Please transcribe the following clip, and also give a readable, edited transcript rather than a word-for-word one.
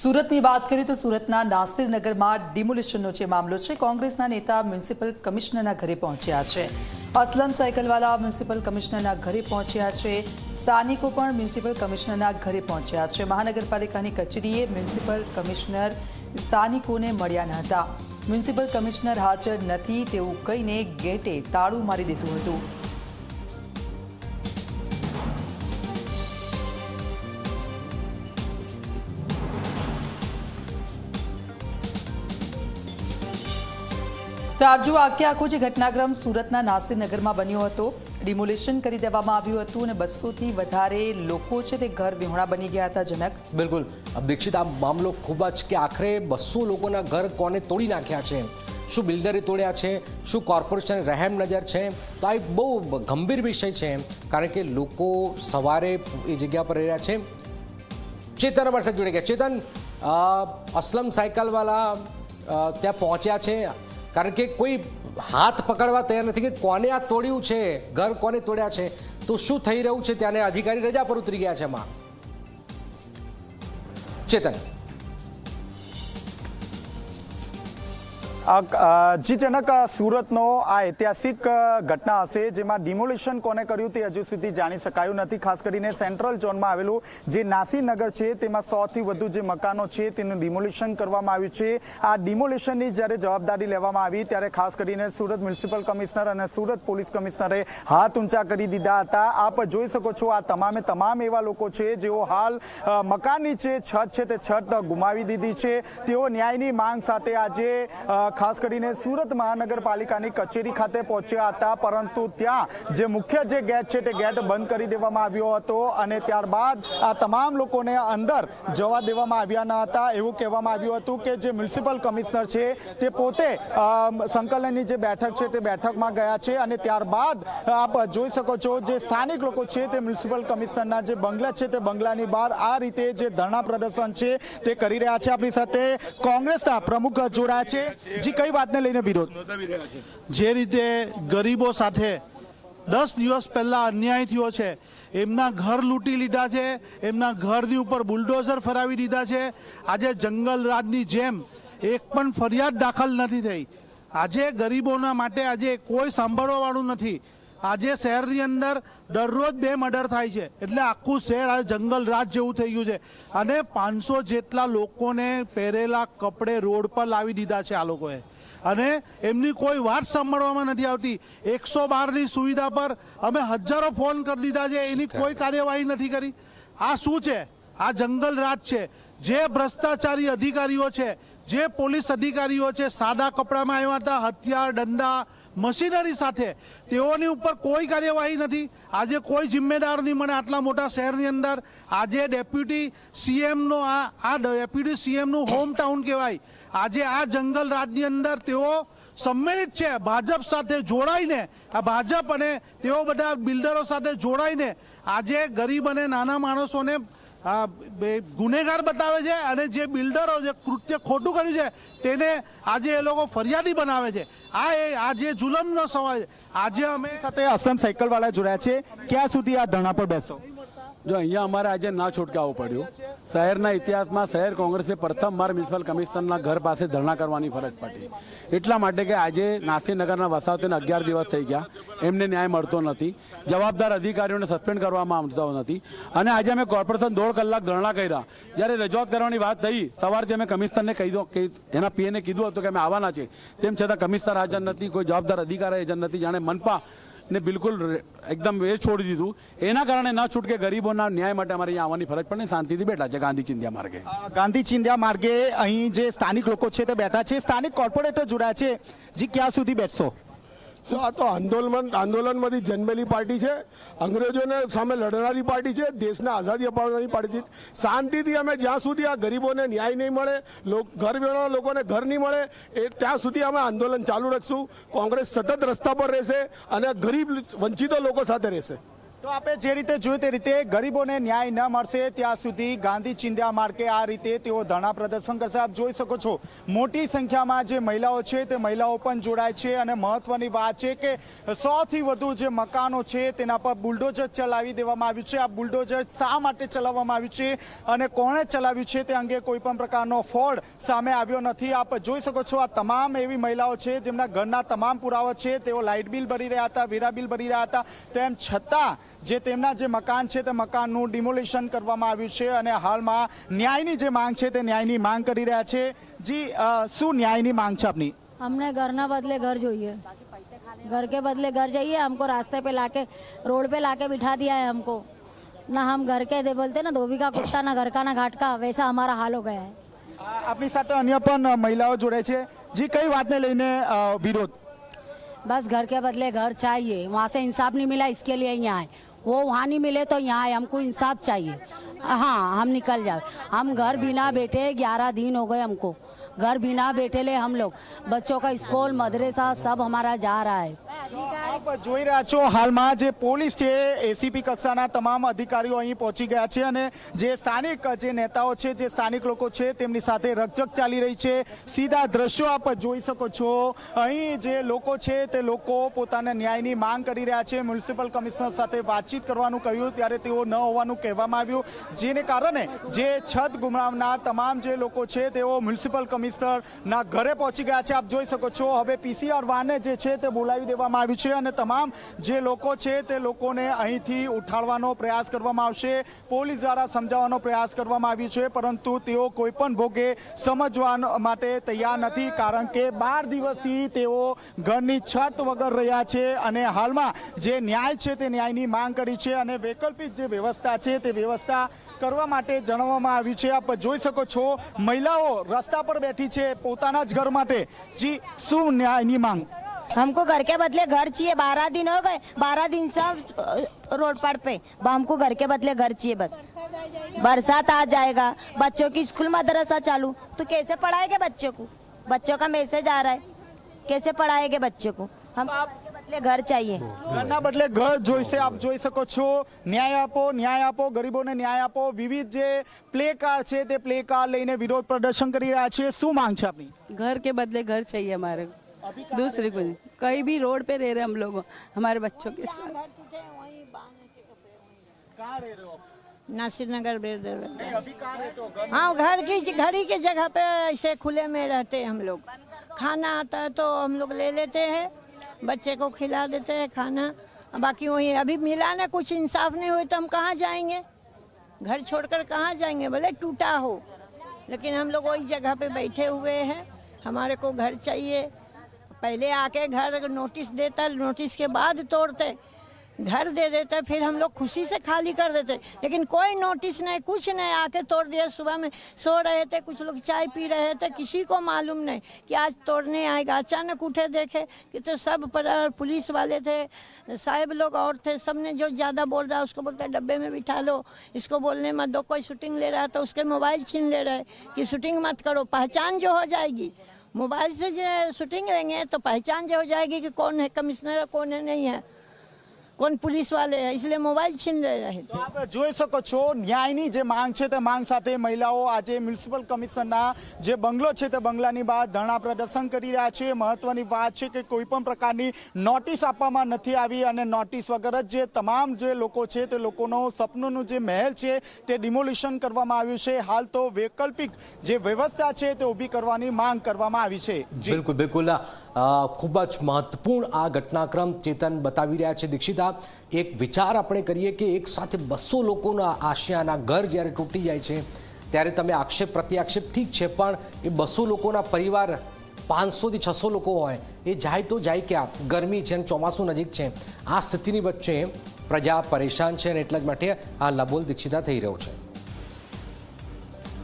સુરતની વાત કરીએ તો સુરતના નાસિરનગરમાં ડિમોલિશનનો જે મામલો છે, કોંગ્રેસના નેતા મ્યુનિસિપલ કમિશનરના ઘરે પહોંચ્યા છે। અસલમ સાયકલવાલા મ્યુનિસિપલ કમિશનરના ઘરે પહોંચ્યા છે। સ્થાનિકો પણ મ્યુનિસિપલ કમિશનરના ઘરે પહોંચ્યા છે। મહાનગરપાલિકાની કચેરીએ મ્યુનિસિપલ કમિશનર સ્થાનિકોને મળ્યા ન હતા। મ્યુનિસિપલ કમિશનર હાજર નથી તેવું કહીને ગેટે તાળું મારી દીધું હતું। તો આપ જુઓ આખો જે ઘટનાક્રમ સુરતના નાસિરનગરમાં બન્યો હતો। ડિમોલિશન કરી દેવામાં આવ્યું હતું અને 200થી વધારે લોકો છે તે ઘર વિહોણા બની ગયા હતા। જનક બિલકુલ દીક્ષિત, આ મામલો ખૂબ જ કે આખરે 200 લોકોના ઘર કોને તોડી નાખ્યા છે? શું બિલ્ડરે તોડ્યા છે? શું કોર્પોરેશન રહેમ નજર છે? તો આ એક બહુ ગંભીર વિષય છે, કારણ કે લોકો સવારે એ જગ્યા પર રહ્યા છે। ચેતન અમારી સાથે જોડાઈ ગયા। ચેતન, અસલમ સાયકલવાલા ત્યાં પહોંચ્યા છે, કારણ કે કોઈ હાથ પકડવા તૈયાર નથી કે કોને આ તોડ્યું છે, ઘર કોને તોડ્યા છે, તો શું થઈ રહ્યું છે? ત્યાંને અધિકારી રજા પર ઉતરી ગયા છે એમાં। ચેતન જી જનક, સુરતનો આ ઐતિહાસિક ઘટના હશે જેમાં ડિમોલિશન કોને કર્યું તે હજુ સુધી જાણી શકાયું નથી। ખાસ કરીને સેન્ટ્રલ ઝોનમાં આવેલું જે નાસિરનગર છે તેમાં 100થી વધુ જે મકાનો છે તેનું ડિમોલિશન કરવામાં આવ્યું છે। આ ડિમોલિશનની જ્યારે જવાબદારી લેવામાં આવી ત્યારે ખાસ કરીને સુરત મ્યુનિસિપલ કમિશનર અને સુરત પોલીસ કમિશનરે હાથ ઊંચા કરી દીધા હતા। આપ જોઈ શકો છો આ તમામ એવા લોકો છે જેઓ હાલ મકાનની જે છત છે તે છત ગુમાવી દીધી છે। તેઓ ન્યાયની માંગ સાથે આજે ખાસ કરીને સુરત મહાનગરપાલિકાની કચેરી ખાતે પહોંચ્યા હતા, પરંતુ ત્યાં જે મુખ્ય જે ગેટ છે તે ગેટ બંધ કરી દેવામાં આવ્યો હતો અને ત્યારબાદ આ તમામ લોકોને અંદર જવા દેવામાં આવ્યા ન હતા। એવું કહેવામાં આવ્યું હતું કે જે મ્યુનિસિપલ કમિશનર છે તે પોતે સંકલનની જે બેઠક છે તે બેઠકમાં ગયા છે અને ત્યારબાદ આપ જોઈ શકો છો જે સ્થાનિક લોકો છે તે મ્યુનિસિપલ કમિશનરના જે બંગલા છે તે બંગલાની બહાર આ રીતે જે ધરણા પ્રદર્શન છે તે કરી રહ્યા છે। આપણી સાથે કોંગ્રેસના પ્રમુખ જોડાયા છે। જી, કઈ વાતને લઈને વિરોધ? જે રીતે ગરીબો સાથે 10 દિવસ પહેલા અન્યાય થયો છે, એમના ઘર લૂંટી લીધા છે, એમના ઘરની ઉપર બુલડોઝર ફરાવી દીધા છે। આજે જંગલ રાજની જેમ એક પણ ફરિયાદ દાખલ નથી થઈ। આજે ગરીબોના માટે આજે કોઈ સાંભળવા વાળું નથી। આજે શહેરની અંદર દરરોજ 2 મર્ડર થાય છે, એટલે આખું શહેર આજે જંગલ રાજ જેવું થઈ ગયું છે અને 500 જેટલા લોકોને પહેરેલા કપડે રોડ પર લાવી દીધા છે આ લોકોએ, અને એમની કોઈ વાત સાંભળવામાં નથી આવતી। 112ની સુવિધા પર અમે હજારો ફોન કરી દીધા છે, એની કોઈ કાર્યવાહી નથી કરી। આ શું છે? આ જંગલ રાજ છે। જે ભ્રષ્ટાચારી અધિકારીઓ છે, જે પોલીસ અધિકારીઓ છે, સાદા કપડામાં આવ્યા હતા, હથિયાર, દંડા, મશીનરી સાથે, તેઓની ઉપર કોઈ કાર્યવાહી નથી। આજે કોઈ જિમ્મેદાર નહીં મળે આટલા મોટા શહેરની અંદર। આજે ડેપ્યુટી સીએમનો આ ડેપ્યુટી સીએમનું હોમ ટાઉન કહેવાય। આજે આ જંગલ રાજની અંદર તેઓ સંમેલિત છે, ભાજપ સાથે જોડાઈને, આ ભાજપ અને તેઓ બધા બિલ્ડરો સાથે જોડાઈને આજે ગરીબ અને નાના માણસોને ગુનેગાર બતાવે છે અને જે બિલ્ડરો જે કૃત્ય ખોટું કર્યું છે તેને આજે એ લોકો ફરિયાદી બનાવે છે। આ જે જુલમનો સવાલ છે। આજે અમે સાથે અસલમ સાયકલવાળા જોડાયા છે, ક્યાં સુધી આ ધરણા પર બેસો? જો અહીંયા અમારે આજે ના છૂટકાવું પડ્યું। શહેરના ઇતિહાસમાં શહેર કોંગ્રેસે પ્રથમવાર મ્યુનિસિપલ કમિશનરના ઘર પાસે ધરણા કરવાની ફરજ પડી, એટલા માટે કે આજે નાસિરનગરના વસાવતીને 11 દિવસ થઈ ગયા, એમને ન્યાય મળતો નથી, જવાબદાર અધિકારીઓને સસ્પેન્ડ કરવામાં આવતો નથી અને આજે અમે કોર્પોરેશન 1.5 કલાક ધરણા કર્યા। જ્યારે રજૂઆત કરવાની વાત થઈ, સવારથી અમે કમિશનરને કહ્યું કે એના પીએને કીધું હતું કે અમે આવવાના છે, તેમ છતાં કમિશનર હાજર નથી, કોઈ જવાબદાર અધિકારી હાજર નથી, જાણે મનપા ને બિલકુલ એકદમ એ છોડી દીધું। એના કારણે ના છૂટકે ગરીબોના ન્યાય માટે અમારે અહીંયા આવવાની ફરજ પડે, શાંતિથી બેઠા છે ગાંધી ચિંધ્યા માર્ગે। ગાંધી ચિંધ્યા માર્ગે અહીં જે સ્થાનિક લોકો છે તે બેઠા છે, સ્થાનિક કોર્પોરેટર જોડાયા છે। જી, ક્યાં સુધી બેઠશો? આ તો આંદોલનમાંથી જન્મેલી પાર્ટી છે, અંગ્રેજોને સામે લડનારી પાર્ટી છે, દેશને આઝાદી અપાવનારી પાર્ટી છે। શાંતિથી અમે જ્યાં સુધી આ ગરીબોને ન્યાય નહીં મળે, ઘર વેણો લોકોને ઘર નહીં મળે, ત્યાં સુધી અમે આંદોલન ચાલુ રાખશું। કોંગ્રેસ સતત રસ્તા પર રહેશે અને ગરીબ વંચિતો લોકો સાથે રહેશે। તો આપણે જે રીતે જોયું તે રીતે ગરીબોને ન્યાય ન મળશે ત્યાં સુધી ગાંધી ચિંધ્યા માર્ગે આ રીતે તેઓ ધરણા પ્રદર્શન કરશે। આપ જોઈ શકો છો મોટી સંખ્યામાં જે મહિલાઓ છે તે મહિલાઓ પણ જોડાય છે અને મહત્વની વાત છે કે 100થી વધુ જે મકાનો છે તેના પર બુલડોઝર ચલાવી દેવામાં આવ્યું છે। આ બુલડોઝર શા માટે ચલાવવામાં આવ્યું છે અને કોણે ચલાવ્યું છે તે અંગે કોઈ પણ પ્રકારનો ફોડ સામે આવ્યો નથી। આપ જોઈ શકો છો આ તમામ એવી મહિલાઓ છે જેમના ઘરના તમામ પુરાવા છે, તેઓ લાઇટ બિલ ભરી રહ્યા હતા, વેરા બિલ ભરી રહ્યા હતા, તેમ છતાં જે તેમના જે મકાન છે તે મકાનનું ડિમોલિશન કરવામાં આવ્યું છે અને હાલમાં ન્યાયની જે માંગ છે તે ન્યાયની માંગ કરી રહ્યા છે। જી શું ન્યાયની માંગ છે આપની? हमने घर ना बदले घर જોઈએ, घर के बदले घर चाहिए। हमको रास्ते पे लाके रोड पे लाके बिठा दिया है हमको। ना हम घर के दे बोलते ना धोबी का कुत्ता, ना घर का ना घाट का, वैसा हमारा हाल हो गया है। આપની સાથે અન્ય પણ મહિલાઓ જોડે છે। જી કઈ વાતને લઈને વિરોધ? बस घर के बदले घर चाहिए। वहाँ से इंसाफ नहीं मिला, इसके लिए यहाँ आए। वो वहाँ नहीं मिले तो यहाँ आए, हमको इंसाफ चाहिए। हाँ, हम निकल जाए। हम घर बिना बैठे 11 दिन हो गए हमको। घर बिना बैठे ले हम लोग, बच्चों का स्कूल मदरसा सब हमारा जा रहा है। આપ જોઈ રહ્યા છો હાલમાં જે પોલીસ છે એસીપી કક્ષાના તમામ અધિકારીઓ અહીં પહોંચી ગયા છે અને જે સ્થાનિક જે નેતાઓ છે, જે સ્થાનિક લોકો છે તેમની સાથે રકઝક ચાલી રહી છે। સીધા દ્રશ્યો આપ જોઈ શકો છો। અહીં જે લોકો છે તે લોકો પોતાના ન્યાયની માંગ કરી રહ્યા છે। મ્યુનિસિપલ કમિશનર સાથે વાતચીત કરવાનું કહ્યું ત્યારે તેઓ ન હોવાનું કહેવામાં આવ્યું, જેને કારણે જે છત ગુમાવનાર તમામ જે લોકો છે તેઓ મ્યુનિસિપલ કમિશનરના ઘરે પહોંચી ગયા છે। આપ જોઈ શકો છો હવે પીસીઆર વાનને જે છે તે બોલાવી દેવામાં આવ્યું છે અને તમામ જે લોકો છે તે લોકોને અહીંથી ઉઠાડવાનો પ્રયાસ કરવામાં આવશે। પોલીસ દ્વારા સમજાવવાનો પ્રયાસ કરવામાં આવ્યો છે પરંતુ તેઓ કોઈ પણ ભોગે સમજવા માટે તૈયાર નથી, કારણ કે 12 દિવસથી તેઓ ઘરની છત વગર રહ્યા છે અને હાલમાં જે ન્યાય છે તે ન્યાયની માંગ કરી છે અને વૈકલ્પિક જે વ્યવસ્થા છે તે વ્યવસ્થા કરવા માટે જણાવવામાં આવ્યું છે। આપ જોઈ શકો છો મહિલાઓ રસ્તા પર બેઠી છે પોતાના જ ઘર માટે। જી શું ન્યાયની માંગ? हमको घर के बदले घर चाहिए। 12 दिन हो गए, 12 दिन सब रोड पर पे। हमको घर के बदले घर चाहिए बस। बरसात आ जाएगा, बच्चों की स्कूल मदरसा चालू, तो कैसे पढ़ाएंगे बच्चों को? बच्चों का मैसेज आ रहा है, कैसे पढ़ाएंगे बच्चों को? हम बदले घर चाहिए। ઘરના બદલે ઘર જોઈશે। આપ જોઈ શકો છો ન્યાય આપો, ન્યાય આપો, ગરીબોને ન્યાય આપો। વિવિધ જે પ્લે કાર્ડ છે તે પ્લે કાર્ડ લઈને વિરોધ પ્રદર્શન કરી રહ્યા છે। શું માંગ છે આપની? घर के बदले घर चाहिए हमारे, दूसरी कुछ कहीं भी रोड पे रह रहे हम लोग हमारे बच्चों के साथ। नासिर नगर हाँ, घर ही के जगह पे ऐसे खुले में रहते हैं हम लोग। खाना आता है तो हम लोग ले लेते हैं, बच्चे को खिला देते हैं खाना, बाकी वही अभी मिला ना, कुछ इंसाफ नहीं हुए तो हम कहाँ जाएंगे? घर छोड़कर कहाँ जाएंगे? भले टूटा हो, लेकिन हम लोग वही जगह पे बैठे हुए हैं। हमारे को घर चाहिए। पहले आके घर नोटिस देता, नोटिस के बाद तोड़ते, घर दे देते, फिर हम लोग खुशी से खाली कर देते, लेकिन कोई नोटिस नहीं, कुछ नहीं, आके तोड़ दिया। सुबह में सो रहे थे, कुछ लोग चाय पी रहे थे, किसी को मालूम नहीं कि आज तोड़ने आएगा। अचानक उठे देखे कि तो सब पुलिस वाले थे, साहब लोग और थे। सबने जो ज़्यादा बोल रहा है उसको बोलते डब्बे में बिठा लो, इसको बोलने मत दो। कोई शूटिंग ले रहा है तो उसके मोबाइल छीन ले रहे कि शूटिंग मत करो, पहचान जो हो जाएगी। मोबाइल से जो शूटिंग लेंगे तो पहचान जो हो जाएगी कि कौन है कमिश्नर, कौन है नहीं है, કોણ પોલીસ વાલે इसलिए મોબાઈલ છીન રહ્યા છે। આપ જોઈ શકો છો ન્યાયની જે માંગ છે તે માંગ સાથે મહિલાઓ આજે મ્યુનિસિપલ કમિશનરના જે બંગલો છે તે બંગલાની બહાર ધરણા પ્રદર્શન કરી રહ્યા છે। મહત્વની વાત છે કે કોઈ પણ પ્રકારની નોટિસ આપવામાં નથી આવી અને નોટિસ વગર જ જે તમામ જે લોકો છે તે લોકોનો સપનોનું જે મહેલ છે તે ડિમોલિશન કરવામાં આવ્યું છે। હાલ તો વૈકલ્પિક જે વ્યવસ્થા છે તે ઊભી કરવાની માંગ કરવામાં આવી છે। બિલકુલ બિલકુલ ખૂબ જ મહત્વપૂર્ણ આ ઘટનાક્રમ ચેતન બતાવી રહ્યા છે। દીક્ષિતા, એક વિચાર આપણે કરીએ કે એક સાથે 200 લોકોના આશિયાના ઘર જ્યારે તૂટી જાય છે ત્યારે તમે આક્ષેપ પ્રત્યાક્ષેપ ઠીક છે, પણ એ 200 લોકોના પરિવાર 500 થી 600 લોકો હોય એ જાય તો જાય ક્યાં? ગરમી છે, ચોમાસું નજીક છે, આ સ્થિતિની વચ્ચે પ્રજા પરેશાન છે અને એટલા જ માટે આ લબોલ દીક્ષિતા થઈ રહ્યો છે।